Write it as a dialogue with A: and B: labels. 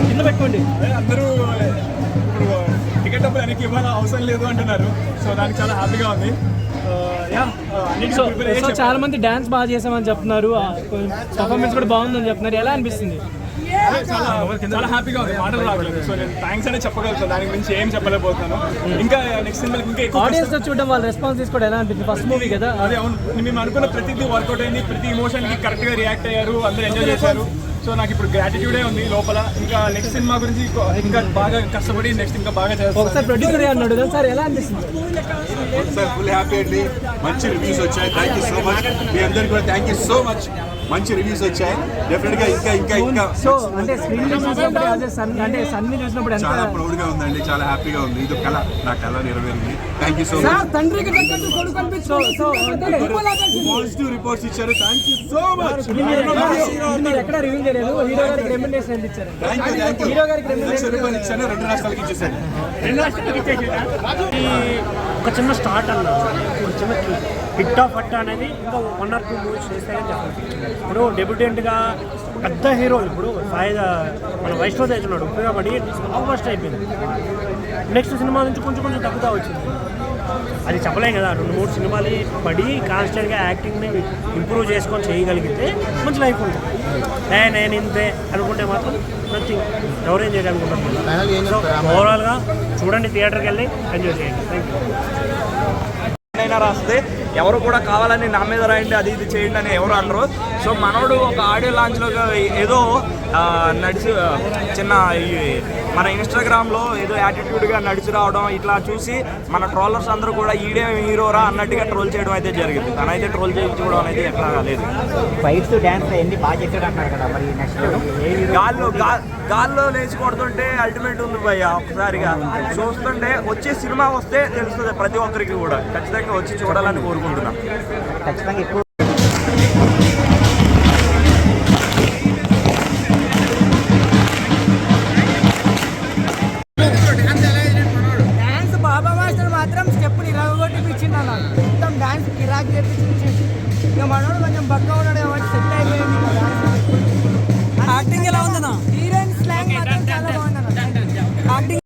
A: కింద పెట్టుకోండి.
B: అందరూ ఇప్పుడు టికెట్ డబ్బులు వెనక్కి ఇవ్వాలని అవసరం లేదు అంటున్నారు. సో దానికి చాలా హ్యాపీగా ఉంది.
A: సో చాలా మంది డాన్స్ బాగా చేసామని చెప్తున్నారు, పర్ఫార్మెన్స్ కూడా బాగుందని చెప్తున్నారు. ఎలా అనిపిస్తుంది?
B: చాలా హ్యాపీగా ఉంది. మాటలు రావట్లేదు. సో నేను థ్యాంక్స్ అనే చెప్పగలుగుతాను, దాని గురించి ఏం చెప్పలేకపోతున్నాను. ఇంకా నెక్స్ట్ సినిమాకి ఇంకా ఎక్కువ
A: ఆడియన్స్ చూడడం, వాళ్ళ రెస్పాన్స్ తీసుకోవడం ఎలా అనిపిస్తుంది? ఫస్ట్ మూవీ కదా.
B: అదే అవును, మేము అనుకున్న ప్రతిదీ వర్కౌట్ అయింది. ప్రతి ఇమోషన్కి కరెక్ట్గా రియాక్ట్ అయ్యారు, అందరూ ఎంజాయ్ చేశారు. సో నాకు ఇప్పుడు గ్రాటిట్యూడే ఉంది లోపల. ఇంకా నెక్స్ట్ సినిమా గురించి ఇంకా బాగా కష్టపడి నెక్స్ట్ ఇంకా బాగా చేస్తాను.
A: ఒకసారి ప్రొడ్యూసర్ అన్నాడు సార్, ఎలా అనిపిస్తుంది?
C: సార్ ఫుల్ హ్యాపీ అండి. మంచి రివ్యూస్ వచ్చాయి. Thank you so much. మీ అందరికీ కూడా థ్యాంక్ యూ సో మచ్. మంచి రివ్యూస్ వచ్చాయి. డెఫినెట్ గా ఇంకా
A: సో అంటే స్క్రీన్ లో చూసినప్పుడు అంటే సన్ని చూసినప్పుడు
C: చాలా ప్రౌడ్ గా ఉందండి, చాలా హ్యాపీగా ఉంది. ఇది కళ, నా కళ నెరవేరింది. Thank you so much.
A: తండ్రికి తగ్గట్టు కొడుకు
C: పాజిటివ్ రిపోర్ట్స్ ఇచ్చారు. Thank you so much.
A: మీరు ఎక్కడ రివ్యూ చేయలేదు, హీరో గారికి రెమ్యునరేషన్ ఎంత ఇచ్చారు? హీరో గారికి
C: రూపాయలు ఇచ్చాను, 2 రాష్ట్రాలకి ఇచ్చేసాను.
D: ఒక చిన్న స్టార్ట్ అన్న, ఒక చిన్న హిట్ ఆఫ్ హట్ అనేది ఇంకా 1 or 2 మూవీస్ చేస్తాయని చెప్పాలి. ఇప్పుడు డెబ్యూటెంట్గా పెద్ద హీరోలు ఇప్పుడు మన వైష్ణవ్ తేజ్ ఉన్నాడు, ఉపయోగపడి ఫస్ట్ అయిపోయింది. నెక్స్ట్ సినిమా నుంచి కొంచెం తగ్గుతూ వచ్చింది. అది చెప్పలేం కదా. 2-3 సినిమాలు పడి కాన్స్టెంట్గా యాక్టింగ్ని ఇంప్రూవ్ చేసుకొని చేయగలిగితే మంచి లైఫ్ ఉంటుంది. నేను ఇంతే అనుకుంటే మాత్రం నథింగ్, ఎవరేం చేయగలుగుతారు. ఓవరాల్గా చూడండి, థియేటర్కి వెళ్ళి ఎంజాయ్ చేయండి. Thank you.
E: అయినా రాస్తే ఎవరు కూడా కావాలని నా మీద రాయండి, అది ఇది చేయండి అని ఎవరు అనరు. సో మనోడు ఒక ఆడియో లాంచ్లో ఏదో నడిచి చిన్న మన ఇన్స్టాగ్రామ్లో ఏదో యాటిట్యూడ్గా నడిచి రావడం ఇట్లా చూసి మన ట్రోలర్స్ అందరూ కూడా ఈడే హీరోరా అన్నట్టుగా ట్రోల్ చేయడం అయితే జరిగింది. తనైతే ట్రోల్ చేయించుకోవడం అనేది ఎట్లా లేదు.
F: ఫైట్స్ డ్యాన్స్ అన్ని బాగా చేశాడు అంటున్నారు కదా, మరి నెక్స్ట్
E: గాల్లో లేచి కొడుతుంటే అల్టిమేట్ ఉంది భయ్య. ఒకసారిగా చూస్తుంటే వచ్చే సినిమా వస్తే తెలుస్తుంది ప్రతి ఒక్కరికి కూడా. ఖచ్చితంగా వచ్చి చూడాలని కోరుకుంటున్నాను.
F: ఖచ్చితంగా ఎక్కువ
G: మాత్రం స్టెప్ ఇరగొట్టిపించింది అన్న. మొత్తం డాన్స్ ఇరాక్ చేపించి ఇంకా మనోడు కొంచెం బక్క